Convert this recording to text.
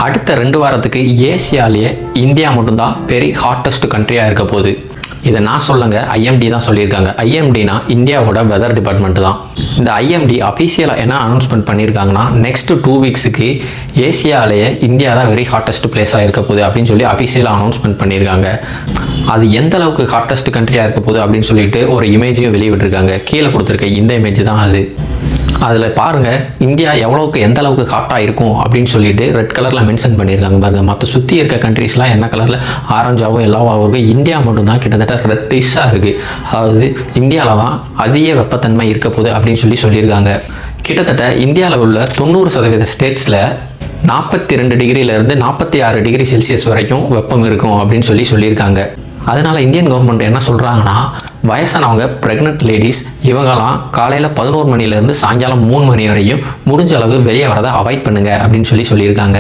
அடுத்த 2 வாரத்துக்கு ஏசியாலேயே இந்தியா மட்டும்தான் வெரி ஹாட்டஸ்ட் கண்ட்ரியாக இருக்க போகுது. இதை நான் சொல்லுங்க, ஐஎம்டி தான் சொல்லியிருக்காங்க. ஐஎம்டினா இந்தியாவோட வெதர் டிபார்ட்மெண்ட் தான். இந்த ஐஎம்டி அஃபீஷியலாக என்ன அனௌன்ஸ்மெண்ட் பண்ணியிருக்காங்கன்னா, நெக்ஸ்ட் 2 வீக்ஸுக்கு ஏசியாலேயே இந்தியா தான் வெரி ஹாட்டஸ்ட் பிளேஸாக இருக்க போகுது அப்படின்னு சொல்லி அஃபீஷியலாக அனௌன்ஸ்மெண்ட் பண்ணியிருக்காங்க. அது எந்த அளவுக்கு ஹாட்டஸ்ட் கண்ட்ரியாக இருக்க போகுது அப்படின்னு சொல்லிட்டு ஒரு இமேஜையும் வெளியிட்டிருக்காங்க. கீழே கொடுத்துருக்க இந்த இமேஜ் தான் அது. அதில் பாருங்கள், இந்தியா எந்த அளவுக்கு ஹாட்டாக இருக்கும் அப்படின்னு சொல்லிட்டு ரெட் கலரில் மென்ஷன் பண்ணியிருக்காங்க பாருங்கள். மற்ற சுற்றி இருக்க கண்ட்ரீஸ்லாம் என்ன கலரில் ஆரஞ்சாகவும் எல்லோவாகவும் இருக்குது. இந்தியா மட்டும்தான் கிட்டத்தட்ட ரெட்டிஷாக இருக்குது. அதாவது இந்தியாவில் தான் அதிக வெப்பத்தன்மை இருக்க போகுது அப்படின்னு சொல்லியிருக்காங்க. கிட்டத்தட்ட இந்தியாவில் உள்ள 90% ஸ்டேட்ஸில் 42 டிகிரியிலேருந்து 46 டிகிரி செல்சியஸ் வரைக்கும் வெப்பம் இருக்கும் அப்படின்னு சொல்லியிருக்காங்க. அதனால் இந்தியன் கவர்மெண்ட் என்ன சொல்கிறாங்கன்னா, வயசானவங்க, ப்ரெக்னென்ட் லேடிஸ் இவங்கெல்லாம் காலையில் 11 மணிலேருந்து சாயங்காலம் 3 மணி வரையும் முடிஞ்ச அளவு வெளியே வரதை அவாய்ட் பண்ணுங்க அப்படின்னு சொல்லியிருக்காங்க.